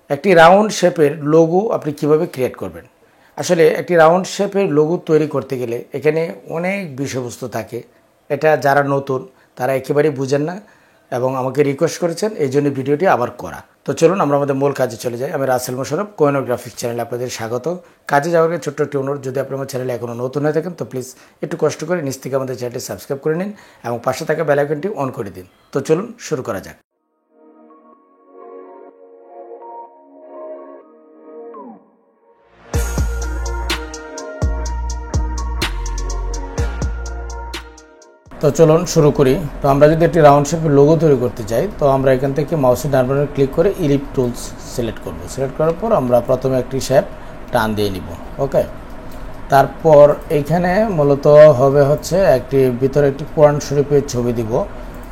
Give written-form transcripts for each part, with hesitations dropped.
একটি রাউন্ড শেপের লোগো আপনি কিভাবে ক্রিয়েট করবেন। আসলে একটি রাউন্ড শেপের লোগো তৈরি করতে গেলে এখানে অনেক বিষয়বস্তু থাকে। এটা যারা নতুন তারা একেবারেই বুঝেন না এবং আমাকে রিকোয়েস্ট করেছেন, এই জন্য ভিডিওটি আবার করা। তো চলুন আমরা আমাদের মূল কাজে চলে যাই। আমি রাসেল মোশাররফ, কোহিনূর গ্রাফিক্স চ্যানেলে আপনাদের স্বাগত। কাজে যাওয়ার আগে ছোট্ট একটি অনুরোধ, যদি আপনি আমার চ্যানেলে এখনও নতুন হয়ে থাকেন তো প্লিজ একটু কষ্ট করে নিচ থেকে আমাদের চ্যানেলটি সাবস্ক্রাইব করে নিন এবং পাশে থাকা বেল আইকনটি অন করে দিন। তো চলুন শুরু করা যাক। তো চলুন শুরু করি। তো আমরা যদি একটি রাউন্ড শেপের লোগো তৈরি করতে চাই তো আমরা এখান থেকে মাউসের ডান বাটনে ক্লিক করে ইলিপ টুলস সিলেক্ট করব। সিলেক্ট করার পর আমরা প্রথমে একটি শেপ টান দিয়ে নিব। ওকে, তারপর এইখানে মূলত হবে হচ্ছে একটি ভিতরে একটি কোরআন শরীফের ছবি দিব।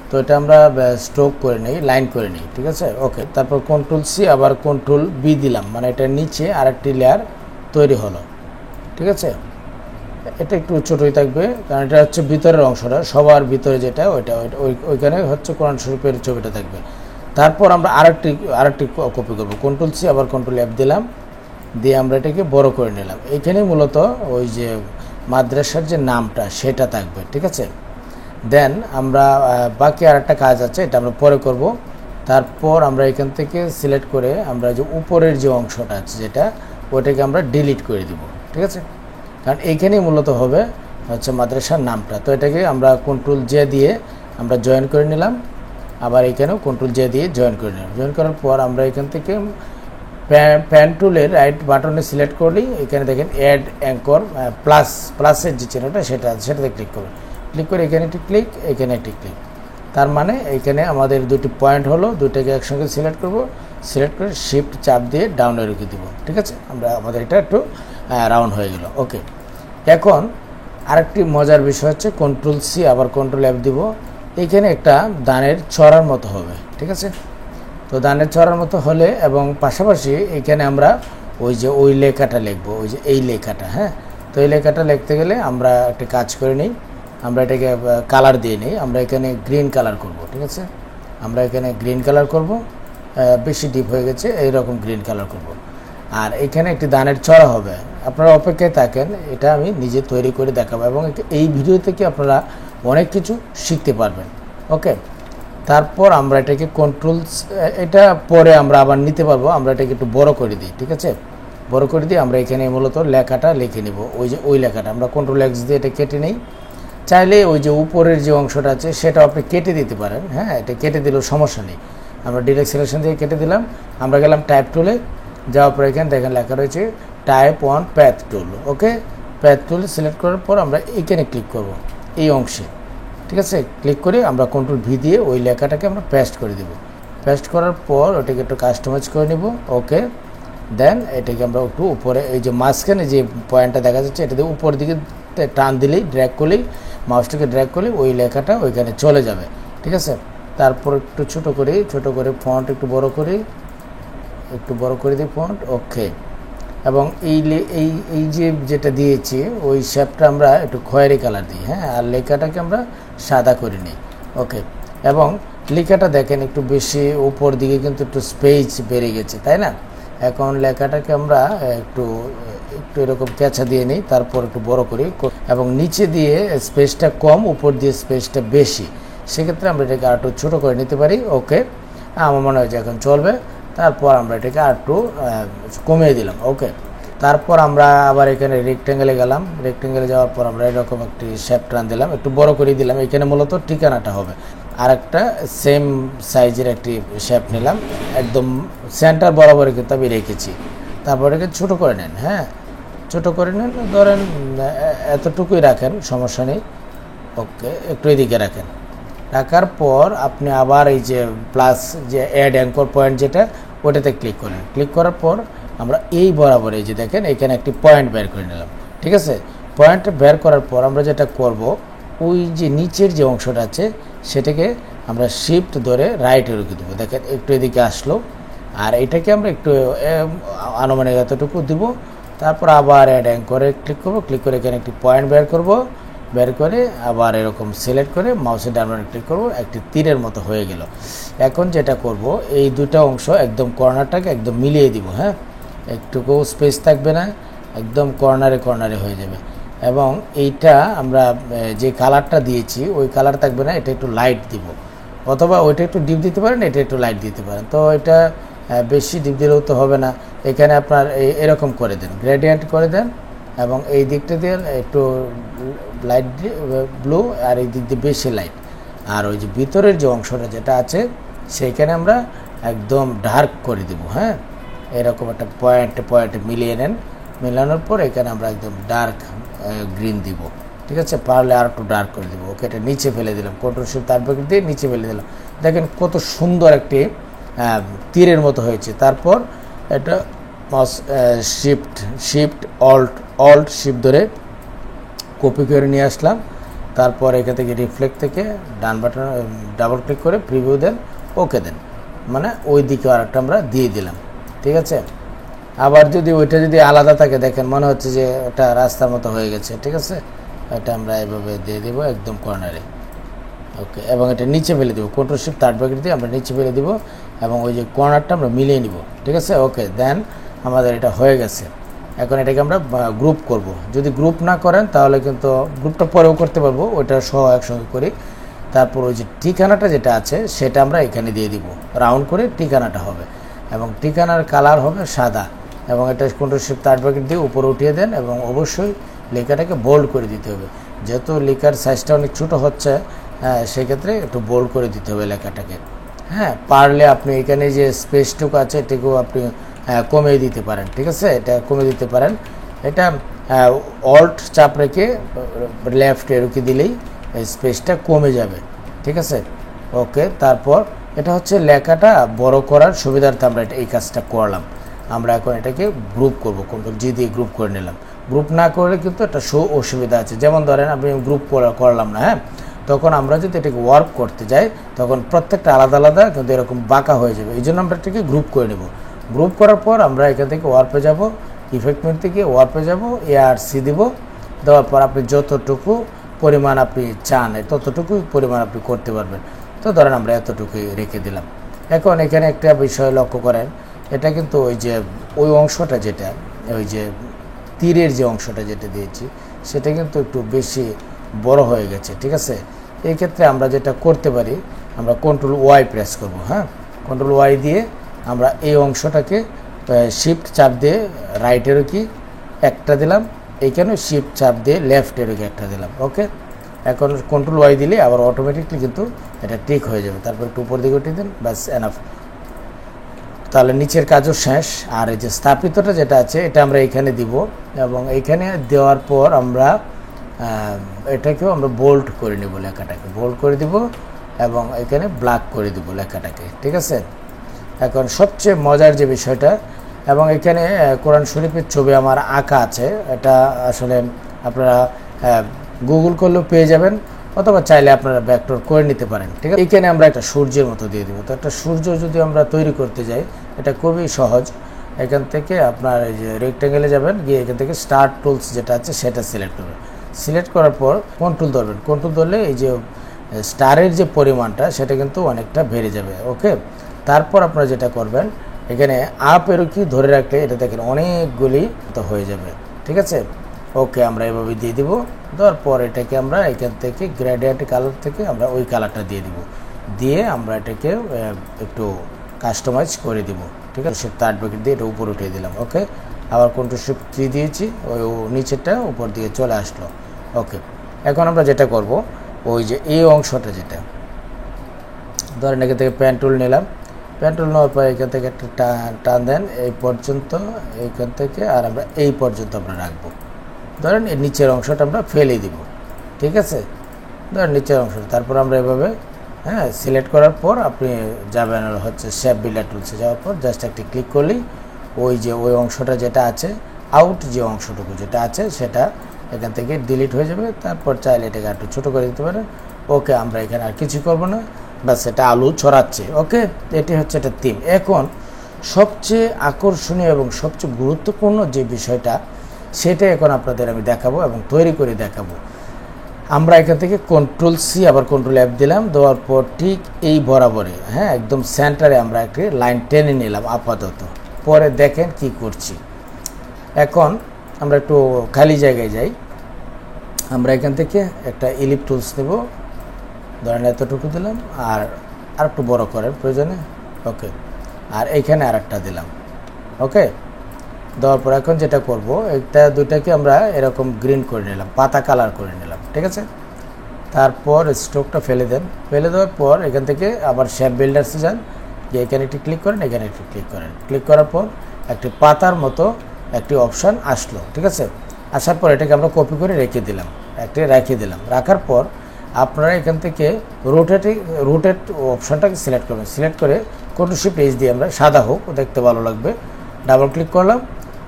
তো এটা আমরা স্ট্রোক করে নিই, লাইন করে নিই, ঠিক আছে। ওকে, তারপর কন্ট্রোল সি আবার কন্ট্রোল বি দিলাম, মানে এটা নিচে আরেকটি লেয়ার তৈরি হলো, ঠিক আছে। এটা একটু ছোটোই থাকবে কারণ এটা হচ্ছে ভিতরের অংশটা, সবার ভিতরে যেটা ওইখানে হচ্ছে কোরআন শরীফের ছবিটা থাকবে। তারপর আমরা আরেকটি কপি করব, কন্ট্রোল সি আবার কন্ট্রোল এফ দিলাম, দিয়ে আমরা এটাকে বড় করে নিলাম। এইখানে মূলত ওই যে মাদ্রাসার যে নামটা সেটা থাকবে, ঠিক আছে। দেন আমরা বাকি আরেকটা কাজ আছে, এটা আমরা পরে করব। তারপর আমরা এখান থেকে সিলেক্ট করে আমরা যে উপরের যে অংশটা আছে যেটা, ওইটাকে আমরা ডিলিট করে দিব, ঠিক আছে। কারণ এইখানেই মূলত হবে হচ্ছে মাদ্রাসার নামটা। তো এটাকে আমরা কন্ট্রোল জে দিয়ে আমরা জয়েন করে নিলাম, আবার এখানেও কন্ট্রোল জে দিয়ে জয়েন করে নিলাম। জয়েন করার পর আমরা এখান থেকে প্যান টুলের রাইট বাটনে সিলেক্ট করলেই এখানে দেখেন অ্যাড অ্যাঙ্কর প্লাসের যে চিহ্নটা সেটাতে ক্লিক করুন। ক্লিক করে এখানে একটি ক্লিক, এখানে একটি ক্লিক। তার মানে এখানে আমাদের দুটি পয়েন্ট হলো, দুটাকে একসঙ্গে সিলেক্ট করব। সিলেক্ট করে শিফট চাপ দিয়ে ডাউনে রেখে দিব, ঠিক আছে। আমাদের এটা একটু রাউন্ড হয়ে গেল। ওকে, এখন আরেকটি মজার বিষয় হচ্ছে কন্ট্রোল সি আবার কন্ট্রোল এফ দিব। এইখানে একটা দানের ছড়ার মতো হবে, ঠিক আছে। তো দানের ছড়ার মতো হলে এবং পাশাপাশি এখানে আমরা ওই লেখাটা লিখবো, ওই যে এই লেখাটা, হ্যাঁ। তো এই লেখাটা লিখতে গেলে আমরা একটা কাজ করে নিই, আমরা এটাকে কালার দিয়ে নিই। আমরা এখানে গ্রিন কালার করব, ঠিক আছে। আমরা এখানে গ্রিন কালার করব, বেশি ডিপ হয়ে গেছে, এইরকম গ্রিন কালার করব। আর এখানে একটি দানের ছড়া হবে, আপনারা অপেক্ষায় থাকেন, এটা আমি নিজে তৈরি করে দেখাবো এবং এই ভিডিও থেকে আপনারা অনেক কিছু শিখতে পারবেন। ওকে, তারপর আমরা এটাকে কন্ট্রোল, এটা পরে আমরা আবার নিতে পারবো, আমরা এটাকে একটু বড় করে দিই, ঠিক আছে। বড় করে দিয়ে আমরা এখানে মূলত লেখাটা লিখে নিব, ওই লেখাটা আমরা কন্ট্রোল এক্স দিয়ে এটা কেটে নিই। চাইলে ওই যে উপরের যে অংশটা আছে সেটাও আপনি কেটে দিতে পারেন, হ্যাঁ, এটা কেটে দিলেও সমস্যা নেই। আমরা ডিরেক্ট সিলেকশন দিয়ে কেটে দিলাম। আমরা গেলাম টাইপ টুলে, যাওয়ার পর এখানে দেখেন লেখা রয়েছে type on path tool. Okay, path tool select করার পর আমরা এইখানে ক্লিক করব, এই অংশে, ঠিক আছে। ক্লিক করে আমরা কন্ট্রোল ভি দিয়ে ওই লেখাটাকে আমরা পেস্ট করে দেব। পেস্ট করার পর ওটাকে একটু কাস্টমাইজ করে নিব। ওকে, দেন এটাকে আমরা একটু উপরে, এই যে মাঝখানে যে পয়েন্টটা দেখা যাচ্ছে এটা দিয়ে উপর দিকে টান দিলেই, ড্র্যাগ করলেই, মাউসটাকে ড্র্যাগ করলেই ওই লেখাটা ওইখানে চলে যাবে, ঠিক আছে। তারপর একটু ছোট করে ফন্ট একটু বড় করে দিই ফন্ট। ওকে, এবং এই যেটা দিয়েছি ওই শেপটা আমরা একটু খয়েরি কালার দিই, হ্যাঁ। আর লেখাটাকে আমরা সাদা করে নিই। ওকে, এবং লেখাটা দেখেন একটু বেশি উপর দিকে কিন্তু একটু স্পেস বেড়ে গেছে, তাই না। এখন লেখাটাকে আমরা একটু এরকম ক্যাঁচা দিয়ে নিই, তারপর একটু বড় করি এবং নিচে দিয়ে স্পেসটা কম, উপর দিয়ে স্পেসটা বেশি, সেক্ষেত্রে আমরা এটাকে আর একটু ছোটো করে নিতে পারি। ওকে, আমার মনে হয় যে এখন চলবে। তারপর আমরা এটাকে আর একটু কমিয়ে দিলাম। ওকে, তারপর আমরা আবার এখানে রেক্টেঙ্গেলে গেলাম। রেক্টেঙ্গেলে যাওয়ার পর আমরা এরকম একটি শেপ টান দিলাম, একটু বড় করে দিলাম। এখানে মূলত ঠিকানাটা হবে। আর একটা সেম সাইজের একটি শেপ নিলাম, একদম সেন্টার বরাবর কিন্তু আমি রেখেছি। তারপর এটাকে ছোটো করে নেন, হ্যাঁ, ছোটো করে নেন, ধরেন এতটুকুই রাখেন, সমস্যা নেই। ওকে, একটু এদিকে রাখার পর আপনি আবার এই যে প্লাস যে অ্যাড অ্যাঙ্কর পয়েন্ট যেটা, ওটাতে ক্লিক করেন। ক্লিক করার পর আমরা এই বরাবর এই যে দেখেন এখানে একটি পয়েন্ট বের করে নিলাম, ঠিক আছে। পয়েন্ট বের করার পর আমরা যেটা করব, ওই যে নিচের যে অংশটা আছে সেটাকে আমরা শিফট ধরে রাইটে রেখে দেবো। দেখেন একটু এদিকে আসলো, আর এটাকে আমরা একটু আনুমানিক এতটুকু দিব। তারপর আবার অ্যাড অ্যাঙ্করে ক্লিক করব। ক্লিক করে এখানে একটি পয়েন্ট বের করব, বের করে আবার এরকম সিলেক্ট করে মাউসের ডান বাটনে ক্লিক করব, একটি তীরের মতো হয়ে গেল। এখন যেটা করব, এই দুটো অংশ একদম কর্নারটাকে একদম মিলিয়ে দিব। হ্যাঁ, একটুকু স্পেস থাকবে না, একদম কর্নারে কর্নারে হয়ে যাবে। এবং এইটা আমরা যে কালারটা দিয়েছি ওই কালার থাকবে না, এটা একটু লাইট দিব, অথবা ওইটা একটু ডিপ দিতে পারেন, এটা একটু লাইট দিতে পারেন। তো এটা বেশি ডিপ দিলেও তো হবে না, এখানে আপনার এরকম করে দেন, গ্রেডিয়েন্ট করে দেন, এবং এই দিকটা দিয়ে একটু লাইট ব্লু আর এই দিক দিয়ে বেশি লাইট। আর ওই যে ভিতরের যে অংশটা যেটা আছে সেইখানে আমরা একদম ডার্ক করে দেব। হ্যাঁ, এরকম একটা পয়েন্টে পয়েন্টে মিলিয়ে নেন, মেলানোর পর এখানে আমরা একদম ডার্ক গ্রিন দিব। ঠিক আছে, পারলে আর একটু ডার্ক করে দিব। ওকে, এটা নিচে ফেলে দিলাম, কন্ট্রোল শিফট তারপর দিয়ে নিচে ফেলে দিলাম। দেখেন কত সুন্দর একটি তীরের মতো হয়েছে। তারপর এটা শিফট অল্ট শিফট ধরে কপি করে নিয়ে আসলাম। তারপর এখান থেকে রিফ্লেক্ট থেকে ডান বাটন ডাবল ক্লিক করে প্রিভিউ দেন, ওকে দেন, মানে ওই দিকে আর একটা আমরা দিয়ে দিলাম। ঠিক আছে, আবার যদি ওইটা যদি আলাদা থাকে, দেখেন মনে হচ্ছে যে ওটা রাস্তার মতো হয়ে গেছে। ঠিক আছে, এটা আমরা এভাবে দিয়ে দেবো একদম কর্নারে। ওকে, এবং এটা নিচে ফেলে দেবো, কন্ট্রোল শিফট থার্ড ব্র্যাকেট দিয়ে আমরা নিচে ফেলে দিব, এবং ওই যে কর্নারটা আমরা মিলিয়ে নিব। ঠিক আছে, ওকে দেন আমাদের এটা হয়ে গেছে। এখন এটাকে আমরা গ্রুপ করব। যদি গ্রুপ না করেন তাহলে কিন্তু গ্রুপটা পরেও করতে পারবো, ওইটা সহ একসঙ্গে করি। তারপর ওই যে ঠিকানাটা যেটা আছে সেটা আমরা এখানে দিয়ে দিব, রাউন্ড করে ঠিকানাটা হবে, এবং ঠিকানার কালার হবে সাদা, এবং এটা কন্ট্রোল শিফট থার্ড ব্র্যাকেট দিয়ে উপরে উঠিয়ে দেন, এবং অবশ্যই লেখাটাকে বোল্ড করে দিতে হবে, যেহেতু লেখার সাইজটা অনেক ছোটো হচ্ছে, সেক্ষেত্রে একটু বোল্ড করে দিতে হবে লেখাটাকে। হ্যাঁ, পারলে আপনি এখানে যে স্পেসটুকু আছে এটাকেও আপনি কমিয়ে দিতে পারেন। ঠিক আছে, এটা কমিয়ে দিতে পারেন। এটা অল্ট চাপ রেখে লেফট এরকি দিলেই স্পেসটা কমে যাবে। ঠিক আছে, ওকে। তারপর এটা হচ্ছে লেখাটা বড় করার সুবিধার্থে আমরা এই কাজটা করলাম। আমরা এখন এটাকে গ্রুপ করব, কন্ট্রোল জি দিয়ে গ্রুপ করে নিলাম। গ্রুপ না করলে কিন্তু একটা অসুবিধা আছে, যেমন ধরেন আপনি গ্রুপ করলাম না, হ্যাঁ, তখন আমরা যদি এটাকে ওয়ার্ক করতে যাই তখন প্রত্যেকটা আলাদা আলাদা কিন্তু এরকম বাঁকা হয়ে যাবে। এই জন্য আমরা এটাকে গ্রুপ করে নেব। গ্রুপ করার পর আমরা এখান থেকে ওয়ার্পে যাব, ইফেক্ট মেনু থেকে ওয়ার্পে যাব, এআরসি দিব, দেওয়ার পর আপনি যতটুকু পরিমাণ আপনি চান ততটুকু পরিমাণ আপনি করতে পারবেন। তো ধরেন আমরা এতটুকুই রেখে দিলাম। এখন এখানে একটা বিষয় লক্ষ্য করেন, এটা কিন্তু ওই যে ওই অংশটা যেটা ওই যে তীরের যে অংশটা যেটা দিয়েছি সেটা কিন্তু একটু বেশি বড় হয়ে গেছে। ঠিক আছে, এই ক্ষেত্রে আমরা যেটা করতে পারি, আমরা কন্ট্রোল ওয়াই প্রেস করব। হ্যাঁ, কন্ট্রোল ওয়াই দিয়ে আমরা এই অংশটাকে শিফট চাপ দিয়ে রাইটেরও কি একটা দিলাম, এইখানে শিফট চাপ দিয়ে লেফটেরও কি একটা দিলাম। ওকে, এখন কন্ট্রোল ওয়াই দিলে আবার অটোমেটিকলি কিন্তু এটা ঠিক হয়ে যাবে। তারপর একটু উপর দিকে উঠিয়ে দেন, ব্যাস এনাফ। তাহলে নিচের কাজও শেষ। আর এই যে স্থাপিতটা যেটা আছে এটা আমরা এখানে দিব, এবং এইখানে দেওয়ার পর আমরা এটাকেও আমরা বোল্ড করে নেব, লেখাটাকে বোল্ড করে দিব, এবং এখানে ব্ল্যাক করে দিব লেখাটাকে। ঠিক আছে, এখন সবচেয়ে মজার যে বিষয়টা, এবং এখানে কোরআন শরীফের ছবি আমার আঁকা আছে, এটা আসলে আপনারা গুগল করলেও পেয়ে যাবেন, অথবা চাইলে আপনারা ব্যাকটোর করে নিতে পারেন। ঠিক আছে, এখানে আমরা একটা সূর্যের মতো দিয়ে দেবো। তো একটা সূর্য যদি আমরা তৈরি করতে যাই এটা খুবই সহজ। এখান থেকে আপনার এই যে রেক্ট্যাঙ্গেলে যাবেন, গিয়ে এখান থেকে স্টার্ট টুলস যেটা আছে সেটা সিলেক্ট করবেন। সিলেক্ট করার পর কন্ট্রোল ধরবেন, কন্ট্রোল ধরলে এই যে স্টারের যে পরিমাণটা সেটা কিন্তু অনেকটা বেড়ে যাবে। ওকে, তারপর আপনারা যেটা করবেন, এখানে আপ এরও কি ধরে রাখলে এটা দেখেন অনেকগুলি তো হয়ে যাবে। ঠিক আছে, ওকে, আমরা এভাবে দিয়ে দিব। দেওয়ার পর এটাকে আমরা এখান থেকে গ্রেডিয়েন্ট কালার থেকে আমরা ওই কালারটা দিয়ে দিব, দিয়ে আমরা এটাকে একটু কাস্টমাইজ করে দিব। ঠিক আছে, শিফট থার্ড ব্র্যাকেট দিয়ে এটা উপর উঠিয়ে দিলাম। ওকে, আবার কন্ট্রোল শিফট 3 দিয়েছি, ওই নিচেরটা উপর দিয়ে চলে আসলো। ওকে, এখন আমরা যেটা করব, ওই যে এই অংশটা যেটা ধরেন এখান থেকে পেন টুল নিলাম, পেন টুল নেওয়ার পর এখান থেকে একটা টান দেন এই পর্যন্ত, এইখান থেকে আর আমরা এই পর্যন্ত আমরা রাখবো। ধরেন এই নিচের অংশটা আমরা ফেলে দিব। ঠিক আছে, ধরেন নিচের অংশটা, তারপর আমরা এভাবে সিলেক্ট করার পর আপনি যাবেন হচ্ছে শেপ বিল্ডার টুলসে, যাওয়ার পর জাস্ট একটি ক্লিক করলেই ওই যে ওই অংশটা যেটা আছে আউট যে অংশটুকু যেটা আছে সেটা এখান থেকে ডিলিট হয়ে যাবে। তারপর চাইলে এটাকে একটু ছোটো করে দিতে পারেন। ওকে, আমরা এখানে আর কিছু করবো না, বাস এটা আলু ছড়াচ্ছে। ওকে, এটি হচ্ছে একটা থিম। এখন সবচেয়ে আকর্ষণীয় এবং সবচেয়ে গুরুত্বপূর্ণ যে বিষয়টা সেটা এখন আপনাদের আমি দেখাবো এবং তৈরি করে দেখাবো। আমরা এখান থেকে কন্ট্রোল সি আবার কন্ট্রোল এফ দিলাম, দেওয়ার পর ঠিক এই বরাবরে হ্যাঁ একদম সেন্টারে আমরা একটি লাইন টেনে নিলাম আপাতত। পরে দেখেন কি করছি। এখন আমরা একটু খালি জায়গায় যাই, আমরা এখান থেকে একটা ইলিপ টুলস নেব, ধরেন এতটুকু দিলাম, আর একটু বড় করার প্রয়োজনে ওকে, আর এইখানে আর একটা দিলাম ওকে। দেওয়ার পর এখন যেটা করব, একটা দুইটাকে আমরা এরকম গ্রিন করে নিলাম, পাতা কালার করে নিলাম, ঠিক আছে। তারপর স্ট্রোকটা ফেলে দেন, ফেলে দেওয়ার পর এখান থেকে আবার শেপ বিল্ডার্সে যান, যে এখানে একটি ক্লিক করেন, এখানে একটি ক্লিক করেন। ক্লিক করার পর একটি পাতার মতো একটি অপশান আসলো, ঠিক আছে। আসার পর এটাকে আমরা কপি করে রেখে দিলাম। রাখার পর আপনারা এখান থেকে রোটেট অপশানটাকে সিলেক্ট করবেন। সিলেক্ট করে কন্ট্রোল শিফট এইচ দিয়ে আমরা সাদা হোক, দেখতে ভালো লাগবে, ডাবল ক্লিক করলাম।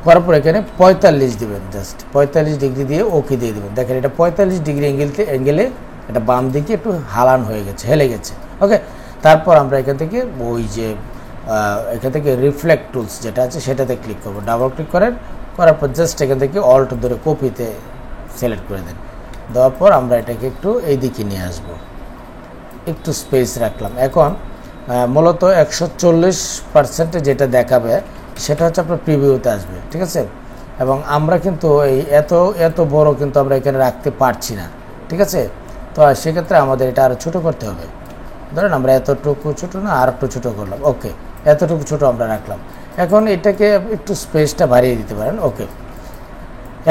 করার পর এখানে 45 দিবেন, জাস্ট 45 ডিগ্রি দিয়ে ওকে দিয়ে দেবেন। দেখেন এটা 45 ডিগ্রি অ্যাঙ্গেলে এটা বাম দিকে একটু হালান হয়ে গেছে, হেলে গেছে ওকে। তারপর আমরা এখান থেকে ওই যে এখান থেকে রিফ্লেক্ট টুলস যেটা আছে সেটাতে ক্লিক করবো, ডাবল ক্লিক করার পর জাস্ট এখান থেকে অল্ট ধরে কপিতে সিলেক্ট করে দেন। দেওয়ার পর আমরা এটাকে একটু এই দিকে নিয়ে আসবো, একটু স্পেস রাখলাম। এখন মূলত 140% যেটা দেখাবে সেটা হচ্ছে আপনার প্রিভিউতে আসবে, ঠিক আছে। এবং আমরা কিন্তু এই এত বড় কিন্তু আমরা এখানে রাখতে পারছি না, ঠিক আছে। তো সেক্ষেত্রে আমাদের এটা আরও ছোটো করতে হবে। ধরেন আমরা এতটুকু ছোটো না, আর একটু ছোটো করলাম ওকে, এতটুকু ছোটো আমরা রাখলাম। এখন এটাকে একটু স্পেসটা বাড়িয়ে দিতে পারেন ওকে।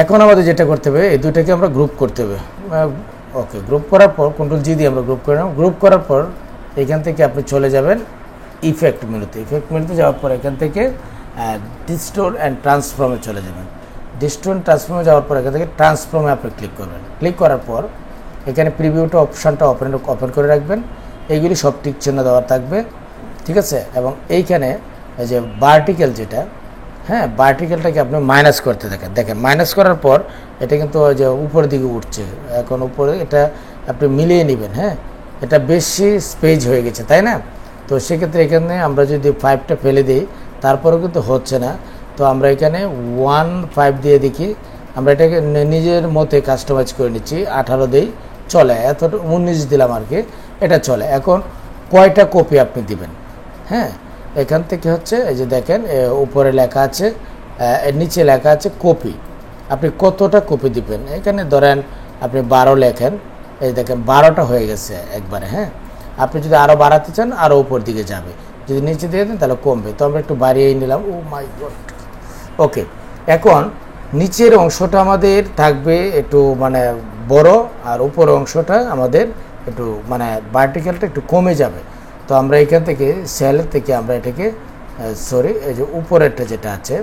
এখন আমাদের যেটা করতে হবে, এই দুইটাকে আমরা গ্রুপ করতে হবে ওকে। গ্রুপ করার পর কন্ট্রোল জি দিয়ে আমরা গ্রুপ করে নেব। গ্রুপ করার পর এখান থেকে আপনি চলে যাবেন ইফেক্ট মেনুতে যাওয়ার পর এখান থেকে ডিস্টোর অ্যান্ড ট্রান্সফর্মে চলে যাবেন। ডিস্টোর অ্যান্ড ট্রান্সফর্মে যাওয়ার পর এখান থেকে ট্রান্সফর্মে আপনি ক্লিক করবেন। ক্লিক করার পর এখানে প্রিভিউটা অপশানটা ওপেন করে রাখবেন, এইগুলি সব টিক চিহ্ন দেওয়া থাকবে, ঠিক আছে। এবং এইখানে এই যে ভার্টিক্যাল যেটা, হ্যাঁ ভার্টিক্যালটাকে আপনি মাইনাস করতে দেখেন মাইনাস করার পর এটা কিন্তু ওই যে উপরের দিকে উঠছে। এখন উপরে এটা আপনি মিলিয়ে নেবেন, হ্যাঁ এটা বেশি স্পেস হয়ে গেছে তাই না। তো সেক্ষেত্রে এখানে আমরা যদি 5টা ফেলে দিই তারপরেও কিন্তু হচ্ছে না। তো আমরা এখানে 1.5 দিয়ে দেখি, আমরা এটাকে নিজের মতে কাস্টমাইজ করে নিচ্ছি। 18 দিই, চলে, এত 19 দিলাম আর কি, এটা চলে। এখন কয়টা কপি আপনি দিবেন, হ্যাঁ এখান থেকে হচ্ছে এই যে দেখেন উপরে লেখা আছে, নিচে লেখা আছে কপি, আপনি কতটা কপি দিবেন। এখানে ধরেন আপনি 12 লেখেন, এই দেখেন 12টা হয়ে গেছে একবারে, হ্যাঁ। আপনি যদি আরও বাড়াতে চান আরও উপর দিকে যাবে, যদি নিচে দিয়ে দেন তাহলে কমবে। তো আমরা একটু বাড়িয়েই নিলাম, ও মাই গড ওকে। এখন নিচের অংশটা আমাদের থাকবে একটু মানে বড়, আর উপরের অংশটা আমাদের একটু মানে ভার্টিক্যালটা একটু কমে যাবে। তো আমরা এখান থেকে সেলের থেকে আমরা এটাকে এই যে উপরেরটা যেটা আছে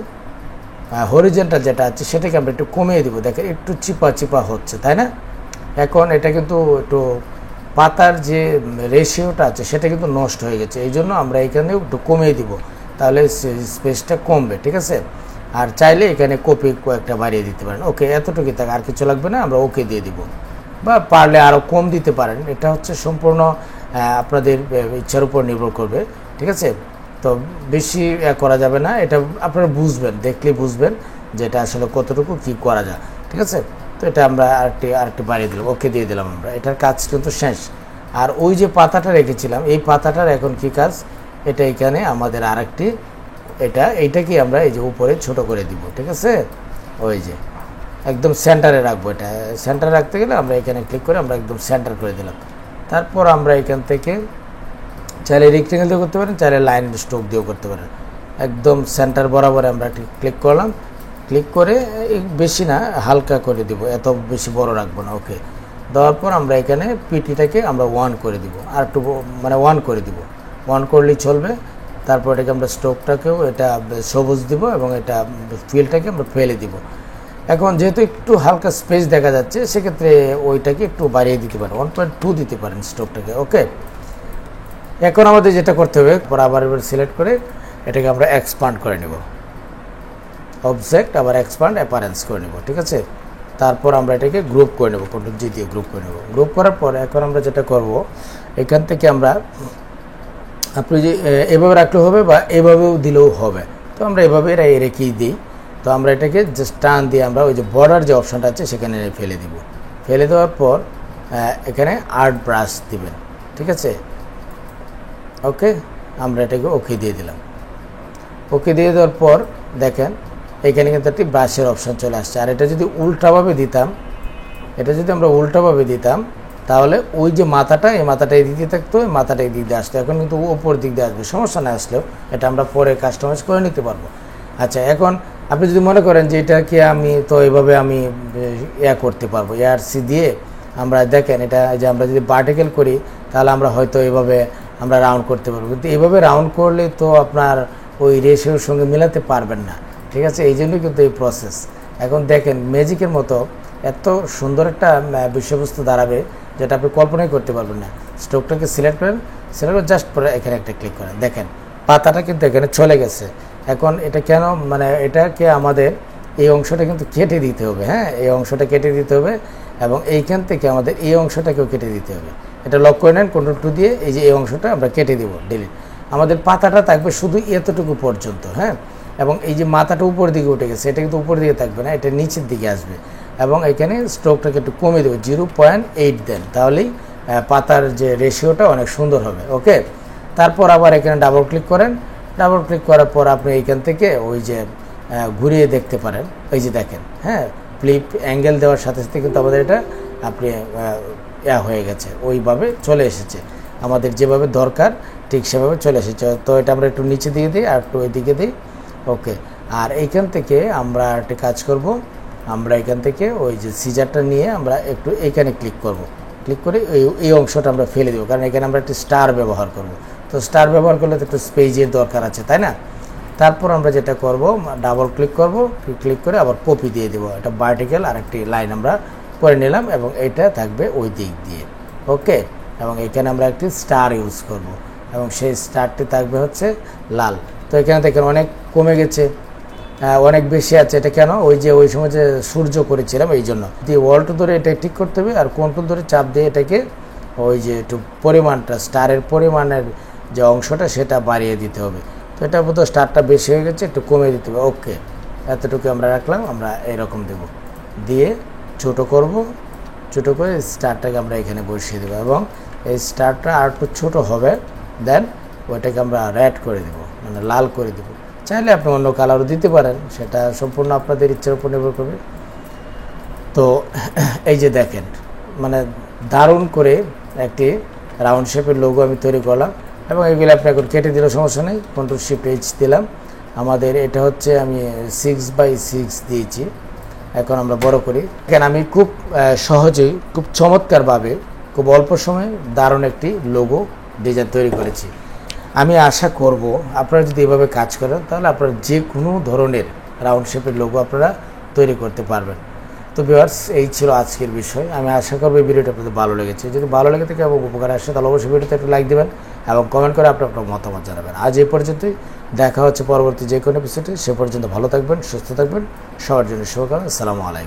হরিজেন্টাল যেটা আছে সেটাকে আমরা একটু কমিয়ে দিব। দেখেন একটু চিপা হচ্ছে তাই না। এখন এটা কিন্তু একটু পাতার যে রেশিওটা আছে সেটা কিন্তু নষ্ট হয়ে গেছে, এই জন্য আমরা এখানেও একটু কমিয়ে দিব, তাহলে স্পেসটা কমবে, ঠিক আছে। আর চাইলে এখানে কপি কয়েকটা বাড়িয়ে দিতে পারেন ওকে। এতটুকু থাকে, আর কিছু লাগবে না, আমরা ওকে দিয়ে দিব, বা পারলে আরও কম দিতে পারেন। এটা হচ্ছে সম্পূর্ণ আপনাদের ইচ্ছার উপর নির্ভর করবে, ঠিক আছে। তো বেশি করা যাবে না, এটা আপনারা বুঝবেন, দেখলে বুঝবেন যে এটা আসলে কতটুকু কী করা যায়, ঠিক আছে। তো এটা আমরা আরেকটি বাড়িয়ে দিলাম, ওকে দিয়ে দিলাম আমরা। এটার কাজ কিন্তু শেষ। আর ওই যে পাতাটা রেখেছিলাম, এই পাতাটার এখন কি কাজ, এটা এখানে আমাদের আরেকটি এইটাকে আমরা এই যে উপরে ছোট করে দিব, ঠিক আছে। ওই যে একদম সেন্টারে রাখবো, এটা সেন্টারে রাখতে গেলে আমরা এখানে ক্লিক করে আমরা একদম সেন্টার করে দিলাম। তারপর আমরা এখান থেকে চাইলে রেক্টেঙ্গেল দিয়ে করতে পারেন, চাইলে লাইন স্ট্রোক দিয়েও করতে পারেন। একদম সেন্টার বরাবর আমরা ক্লিক করলাম, ক্লিক করে বেশি না হালকা করে দিব, এত বেশি বড় রাখবো না ওকে। দেওয়ার পর আমরা এখানে পিটিটাকে আমরা 1 করে দিব, আর একটু মানে 1 করে দিব, 1 করলেই চলবে। তারপর এটাকে আমরা স্ট্রোকটাকেও এটা সবুজ দিব, এবং এটা ফিলটাকে আমরা ফেলে দিব। এখন যেহেতু একটু হালকা স্পেস দেখা যাচ্ছে, সেক্ষেত্রে ওইটাকে একটু বাড়িয়ে দিতে পারেন, 1.2 দিতে পারেন স্ট্রোকটাকে ওকে। এখন আমাদের যেটা করতে হবে, আবার সিলেক্ট করে এটাকে আমরা এক্সপান্ড করে নেব, অবজেক্ট আবার এক্সপান্ড অ্যাপারেন্স করে নেব, ঠিক আছে। তারপর আমরা এটাকে গ্রুপ করে নেব, কন্ট্রোল জি দিয়ে গ্রুপ করে নেব। গ্রুপ করার পর এখন আমরা যেটা করব, এখান থেকে আমরা আপনি যে এভাবে রাখলেও হবে বা এভাবেও দিলেও হবে। তো আমরা এভাবে রেখেই দিই। তো আমরা এটাকে জাস্ট টান দিয়ে আমরা ওই যে বর্ডার যে অপশানটা আছে সেখানে ফেলে দিব। ফেলে দেওয়ার পর এখানে আর্ট ব্রাশ দিবেন, ঠিক আছে। ওকে, আমরা এটাকে ওকে দিয়ে দিলাম। ওকে দিয়ে দেওয়ার পর দেখেন এখানে কিন্তু একটি ব্রাশের অপশান চলে আসছে। আর এটা যদি উল্টাভাবে দিতাম, আমরা উল্টাভাবে দিতাম তাহলে ওই যে মাথাটা, এই মাথাটা এই দিক দিয়ে থাকতো, এই মাথাটা এই দিক দিয়ে আসতো। এখন কিন্তু ওপর দিক দিয়ে আসবে, সমস্যা না আসলেও এটা আমরা পরে কাস্টমাইজ করে নিতে পারবো। আচ্ছা, এখন আপনি যদি মনে করেন যে এটাকে আমি তো এইভাবে আমি করতে পারবো, এআরসি দিয়ে আমরা দেখেন এটা যে আমরা যদি ভার্টিক্যাল করি তাহলে আমরা হয়তো এইভাবে আমরা রাউন্ড করতে পারবো, কিন্তু এইভাবে রাউন্ড করলে তো আপনার ওই রেশিওর সঙ্গে মেলাতে পারবেন না, ঠিক আছে। এই জন্যই কিন্তু এই প্রসেস। এখন দেখেন ম্যাজিকের মতো এত সুন্দর একটা বিষয়বস্তু দাঁড়াবে যেটা আপনি কল্পনাই করতে পারবেন না। স্ট্রোকটাকে সিলেক্ট করেন, সিলেক্ট করে জাস্ট পরে এখানে একটা ক্লিক করেন, দেখেন পাতাটা কিন্তু এখানে চলে গেছে। এখন এটা কেন, মানে এটাকে আমাদের এই অংশটা কিন্তু কেটে দিতে হবে, হ্যাঁ, এই অংশটা কেটে দিতে হবে এবং এইখান থেকে আমাদের এই অংশটাকেও কেটে দিতে হবে। এটা লক করে নেন Ctrl+2 দিয়ে, এই যে এই অংশটা আমরা কেটে দিব, ডিলিট। আমাদের পাতাটা থাকবে শুধু এতটুকু পর্যন্ত, হ্যাঁ, এবং এই যে মাথাটা উপর দিকে উঠে গেছে এটা কিন্তু উপর দিকে থাকবে না, এটা নিচের দিকে আসবে। এবং এখানে স্ট্রোকটাকে একটু কমিয়ে দেবো, 0.8 দেন, তাহলেই পাতার যে রেশিওটা অনেক সুন্দর হবে। ওকে, তারপর আবার এখানে ডাবল ক্লিক করেন। ডাবল ক্লিক করার পর আপনি এইখান থেকে ওই যে ঘুরিয়ে দেখতে পারেন, এই যে দেখেন, হ্যাঁ, ফ্লিপ অ্যাঙ্গেল দেওয়ার সাথে সাথে কিন্তু আমাদের এটা আপনি হয়ে গেছে, ওইভাবে চলে এসেছে, আমাদের যেভাবে দরকার ঠিক সেভাবে চলে এসেছে। তো এটা আমরা একটু নিচে দিয়ে দিই আর একটু ওইদিকে দিই। ওকে, আর এইখান থেকে আমরা একটা কাজ করব, আমরা এখান থেকে ওই যে সিজারটা নিয়ে আমরা একটু এইখানে ক্লিক করব, ক্লিক করে এই অংশটা আমরা ফেলে দেবো, কারণ এখানে আমরা একটি স্টার ব্যবহার করব। তো স্টার ব্যবহার করলে তো একটু স্পেজের দরকার আছে, তাই না। তারপর আমরা যেটা করব, ডাবল ক্লিক করব, ক্লিক করে আবার কপি দিয়ে দেবো, এটা ভার্টিক্যাল আর একটি লাইন আমরা করে নিলাম এবং এটা থাকবে ওই দিক দিয়ে। ওকে, এবং এখানে আমরা একটি স্টার ইউজ করব এবং সেই স্টারটি থাকবে হচ্ছে লাল। তো এখানে দেখেন অনেক কমে গেছে, অনেক বেশি আছে। এটা কেন, ওই যে ওই সময় যে সূর্য করেছিলাম এই জন্য। দিয়ে ওয়াল্ট ধরে এটা ঠিক করতে হবে আর কন্ট্রোল ধরে চাপ দিয়ে এটাকে ওই যে একটু পরিমাণটা, স্টারের পরিমাণের যে অংশটা সেটা বাড়িয়ে দিতে হবে। তো এটা বোধহয় স্টারটা বেশি হয়ে গেছে, একটু কমিয়ে দিতে হবে। ওকে, এতটুকু আমরা রাখলাম, আমরা এরকম দেব, দিয়ে ছোট করব, ছোটো করে স্টারটাকে আমরা এখানে বসিয়ে দেবো এবং এই স্টারটা আর একটু ছোটো হবে, দেন ওইটাকে আমরা রেড করে দেব, মানে লাল করে দেব। চাইলে আপনি অন্য কালারও দিতে পারেন, সেটা সম্পূর্ণ আপনাদের ইচ্ছার উপর নির্ভর করবে। তো এই যে দেখেন, মানে দারুণ করে একটি রাউন্ড শেপের লোগো আমি তৈরি করলাম এবং এগুলো আপনি এখন কেটে দিলেও সমস্যা নেই। Ctrl+Shift+H দিলাম। আমাদের এটা হচ্ছে আমি 6x6 দিয়েছি। এখন আমরা বড় করি। এখানে আমি খুব সহজেই, খুব চমৎকারভাবে, খুব অল্প সময়ে দারুণ একটি লোগো ডিজাইন তৈরি করেছি। আমি আশা করব আপনারা যদি এভাবে কাজ করেন তাহলে আপনারা যে কোনো ধরনের রাউন্ড শেপের লোগো আপনারা তৈরি করতে পারবেন। তো ভিউয়ার্স, এই ছিল আজকের বিষয়। আমি আশা করব এই ভিডিওটা আপনাদের ভালো লেগেছে। যদি ভালো লেগে থাকে এবং উপকার আসে তাহলে অবশ্যই ভিডিওতে একটু লাইক দেবেন এবং কমেন্ট করে আপনার মতামত জানাবেন। আজ এই পর্যন্তই, দেখা হচ্ছে পরবর্তী যে কোনো এপিসোডে। সে পর্যন্ত ভালো থাকবেন, সুস্থ থাকবেন, সবার জন্য শুভকামনা। আসসালামু আলাইকুম।